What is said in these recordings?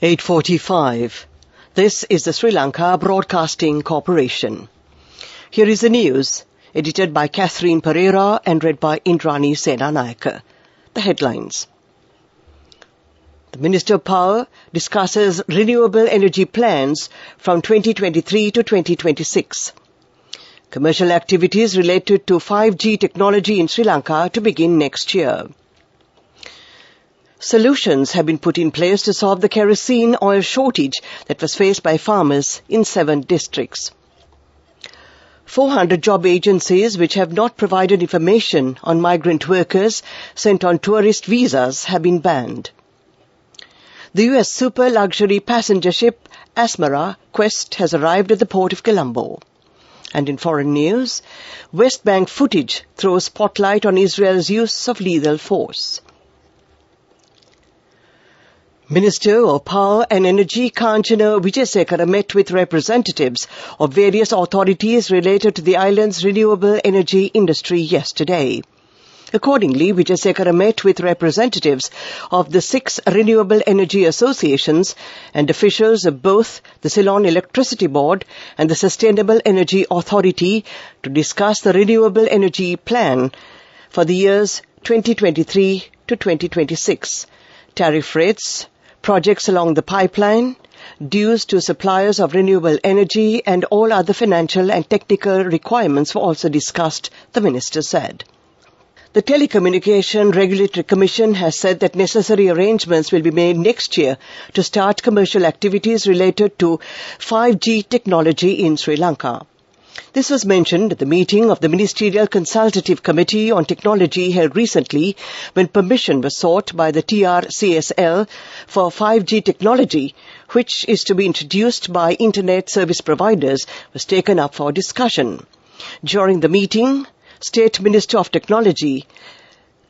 8:45. This is the Sri Lanka Broadcasting Corporation. Here is the news, edited by Catherine Pereira and read by Indrani Senanayake. The headlines. The Minister of Power discusses renewable energy plans from 2023 to 2026. Commercial activities related to 5G technology in Sri Lanka to begin next year. Solutions have been put in place to solve the kerosene oil shortage that was faced by farmers in 7 districts. 400 job agencies which have not provided information on migrant workers sent on tourist visas have been banned. The US super luxury passenger ship Asmara Quest has arrived at the port of Colombo. And in foreign news, West Bank footage throws spotlight on Israel's use of lethal force. Minister of Power and Energy Kanchana Wijesekara met with representatives of various authorities related to the island's renewable energy industry yesterday. Accordingly, Wijesekara met with representatives of the 6 renewable energy associations and officials of both the Ceylon Electricity Board and the Sustainable Energy Authority to discuss the renewable energy plan for the years 2023 to 2026, tariff rates, projects along the pipeline, dues to suppliers of renewable energy, and all other financial and technical requirements were also discussed, the minister said. The Telecommunication Regulatory Commission has said that necessary arrangements will be made next year to start commercial activities related to 5G technology in Sri Lanka. This was mentioned at the meeting of the Ministerial Consultative Committee on Technology held recently when permission was sought by the TRCSL for 5G technology, which is to be introduced by Internet service providers, was taken up for discussion. During the meeting, State Minister of Technology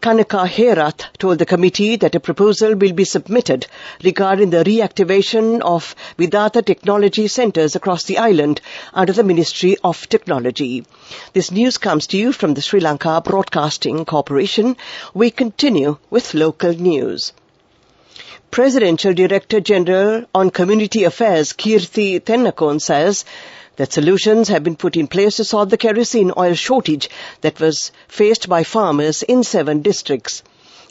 Kanaka Herath told the committee that a proposal will be submitted regarding the reactivation of Vidata technology centres across the island under the Ministry of Technology. This news comes to you from the Sri Lanka Broadcasting Corporation. We continue with local news. Presidential Director General on Community Affairs Kirthi Tennakon says that solutions have been put in place to solve the kerosene oil shortage that was faced by farmers in 7 districts.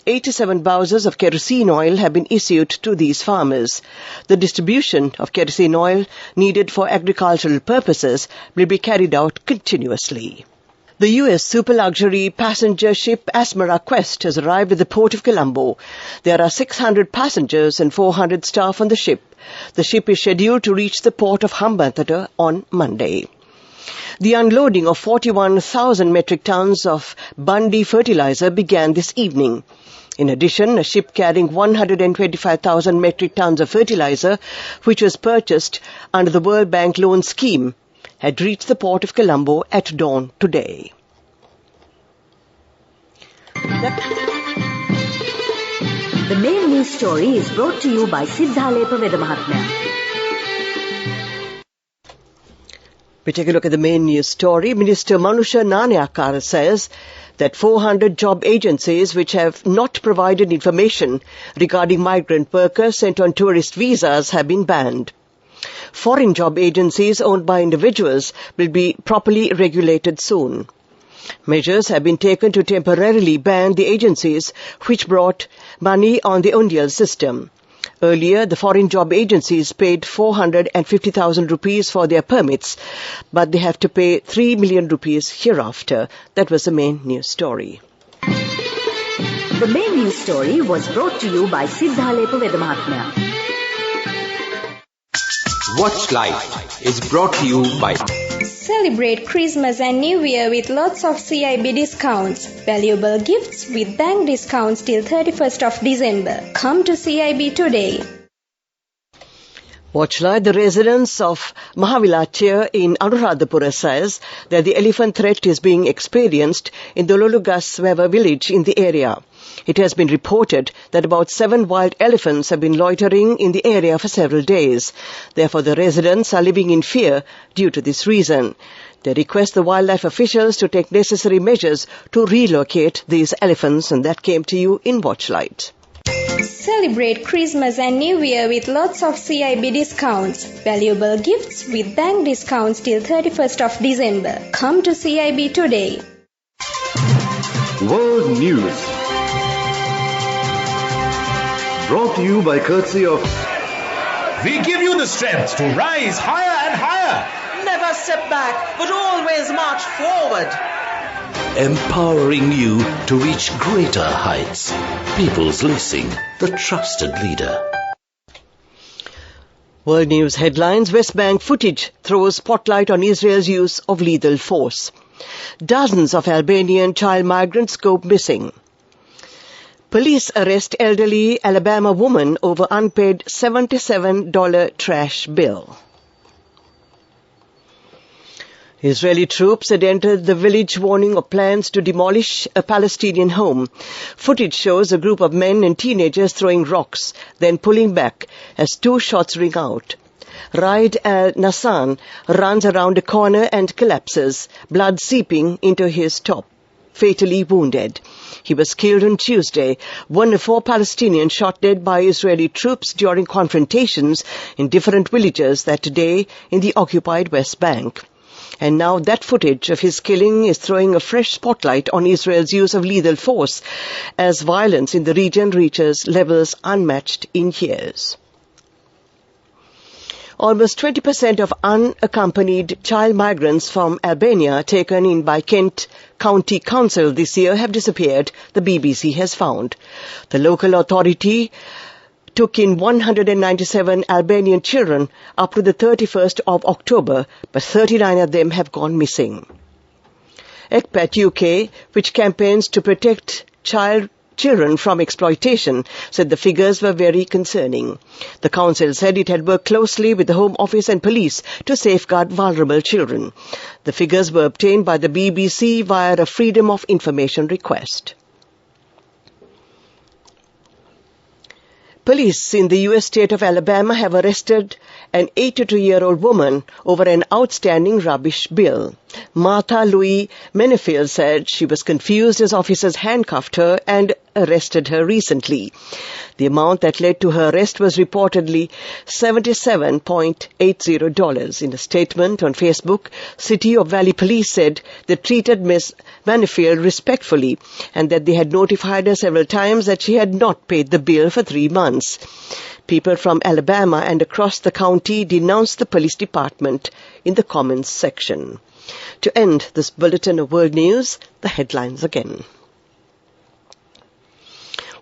87 bowsers of kerosene oil have been issued to these farmers. The distribution of kerosene oil needed for agricultural purposes will be carried out continuously. The US super luxury passenger ship Asmara Quest has arrived at the port of Colombo. There are 600 passengers and 400 staff on the ship. The ship is scheduled to reach the port of Hambantota on Monday. The unloading of 41,000 metric tons of Bundy fertilizer began this evening. In addition, a ship carrying 125,000 metric tons of fertilizer, which was purchased under the World Bank loan scheme, had reached the port of Colombo at dawn today. The main news story is brought to you by Siddhalepa Vedamahatmya. We take a look at the main news story. Minister Manusha Nanayakara says that 400 job agencies which have not provided information regarding migrant workers sent on tourist visas have been banned. Foreign job agencies owned by individuals will be properly regulated soon. Measures have been taken to temporarily ban the agencies which brought money on the Undial system. Earlier, the foreign job agencies paid 450,000 rupees for their permits, but they have to pay 3 million rupees hereafter. That was the main news story. The main news story was brought to you by Siddhalepa Vedamahatmya. Watch Life is brought to you by Celebrate Christmas and New Year with lots of CIB discounts. Valuable gifts with bank discounts till 31st of December. Come to CIB today. Watchlight, the residents of Mahavilachya in Anuradhapura, says that the elephant threat is being experienced in the Lolugasweva village in the area. It has been reported that about 7 wild elephants have been loitering in the area for several days. Therefore, the residents are living in fear due to this reason. They request the wildlife officials to take necessary measures to relocate these elephants, and that came to you in Watchlight. Celebrate Christmas and New Year with lots of CIB discounts. Valuable gifts with bank discounts till 31st of December. Come to CIB today. World News. Brought to you by courtesy of... We give you the strength to rise higher and higher. Never step back, but always march forward. Empowering you to reach greater heights. People's Leasing, the trusted leader. World News headlines. West Bank footage throws spotlight on Israel's use of lethal force. Dozens of Albanian child migrants go missing. Police arrest elderly Alabama woman over unpaid $77 trash bill. Israeli troops had entered the village warning of plans to demolish a Palestinian home. Footage shows a group of men and teenagers throwing rocks, then pulling back as two shots ring out. Raid al-Nassan runs around a corner and collapses, blood seeping into his top, fatally wounded. He was killed on Tuesday, one of four Palestinians shot dead by Israeli troops during confrontations in different villages that day in the occupied West Bank. And now that footage of his killing is throwing a fresh spotlight on Israel's use of lethal force as violence in the region reaches levels unmatched in years. Almost 20% of unaccompanied child migrants from Albania taken in by Kent County Council this year have disappeared, the BBC has found. The local authority took in 197 Albanian children up to the 31st of October, but 39 of them have gone missing. ECPAT UK, which campaigns to protect children from exploitation, said the figures were very concerning. The council said it had worked closely with the Home Office and police to safeguard vulnerable children. The figures were obtained by the BBC via a Freedom of Information request. Police in the U.S. state of Alabama have arrested an 82-year-old woman over an outstanding rubbish bill. Martha Louise Menefield said she was confused as officers handcuffed her and arrested her recently. The amount that led to her arrest was reportedly $77.80. In a statement on Facebook, City of Valley Police said they treated Ms. Menefield respectfully and that they had notified her several times that she had not paid the bill for 3 months. People from Alabama and across the county denounced the police department in the comments section. To end this bulletin of world news, the headlines again.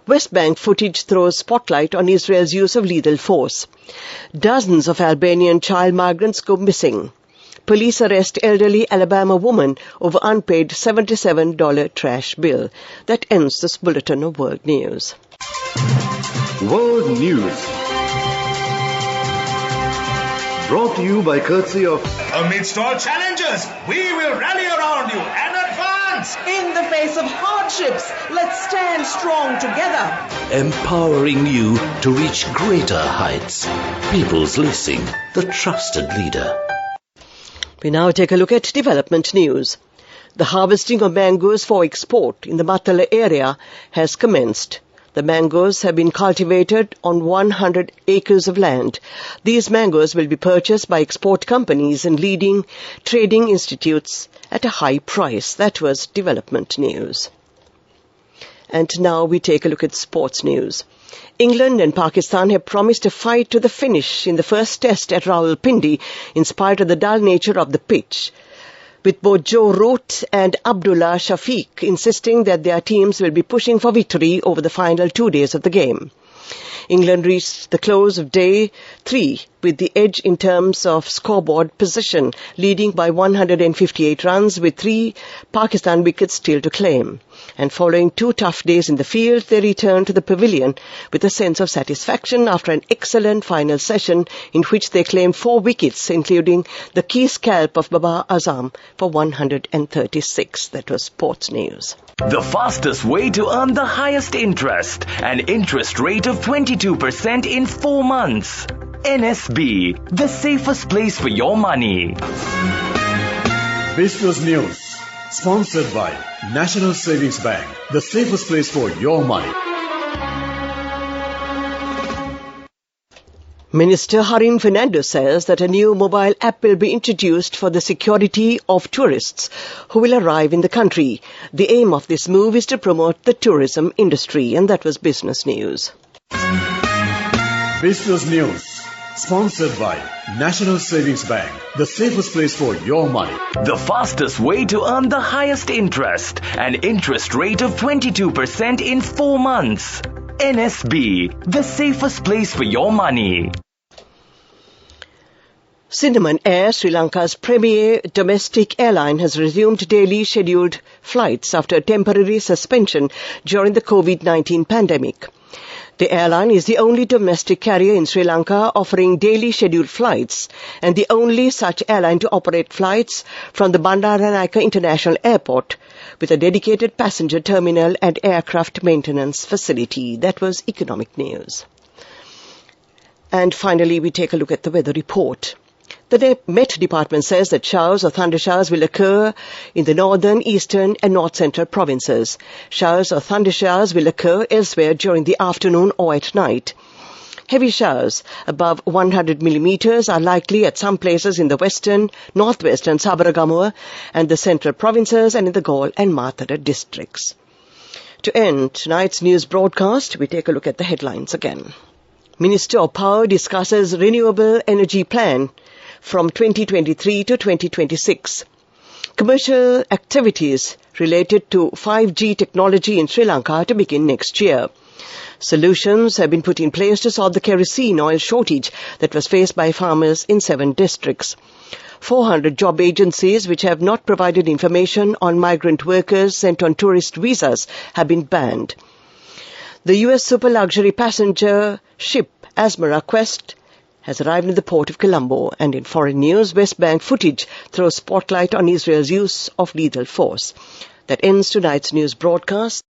West Bank footage throws spotlight on Israel's use of lethal force. Dozens of Albanian child migrants go missing. Police arrest elderly Alabama woman over unpaid $77 trash bill. That ends this bulletin of world news. World News. Brought to you by courtesy of... Amidst all challenges, we will rally around you and advance. In the face of hardships, let's stand strong together. Empowering you to reach greater heights. People's Leasing, the trusted leader. We now take a look at development news. The harvesting of mangoes for export in the Matala area has commenced. The mangoes have been cultivated on 100 acres of land. These mangoes will be purchased by export companies and leading trading institutes at a high price. That was development news. And now we take a look at sports news. England and Pakistan have promised a fight to the finish in the first test at Rawalpindi in spite of the dull nature of the pitch, with both Joe Root and Abdullah Shafiq insisting that their teams will be pushing for victory over the final 2 days of the game. England reached the close of day 3 with the edge in terms of scoreboard position, leading by 158 runs with 3 Pakistan wickets still to claim. And following 2 tough days in the field, they returned to the pavilion with a sense of satisfaction after an excellent final session in which they claimed 4 wickets, including the key scalp of Babar Azam for 136. That was sports news. The fastest way to earn the highest interest, an interest rate of 22% in 4 months. NSB, the safest place for your money. Business News, sponsored by National Savings Bank, the safest place for your money. Minister Harin Fernando says that a new mobile app will be introduced for the security of tourists who will arrive in the country. The aim of this move is to promote the tourism industry, and that was business news. Business News. Sponsored by National Savings Bank, the safest place for your money. The fastest way to earn the highest interest, an interest rate of 22% in 4 months. NSB, the safest place for your money. Cinnamon Air, Sri Lanka's premier domestic airline, has resumed daily scheduled flights after a temporary suspension during the COVID-19 pandemic. The airline is the only domestic carrier in Sri Lanka offering daily scheduled flights and the only such airline to operate flights from the Bandaranaike International Airport with a dedicated passenger terminal and aircraft maintenance facility. That was economic news. And finally, we take a look at the weather report. The Met Department says that showers or thunder showers will occur in the northern, eastern and north-central provinces. Showers or thunder showers will occur elsewhere during the afternoon or at night. Heavy showers above 100 millimeters are likely at some places in the western, northwestern Sabaragamuwa and the central provinces and in the Galle and Matara districts. To end tonight's news broadcast, we take a look at the headlines again. Minister of Power discusses renewable energy plan from 2023 to 2026. Commercial activities related to 5G technology in Sri Lanka to begin next year. Solutions have been put in place to solve the kerosene oil shortage that was faced by farmers in 7 districts. 400 job agencies which have not provided information on migrant workers sent on tourist visas have been banned. The US super luxury passenger ship Asmara Quest has arrived in the port of Colombo. And in foreign news, West Bank footage throws spotlight on Israel's use of lethal force. That ends tonight's news broadcast.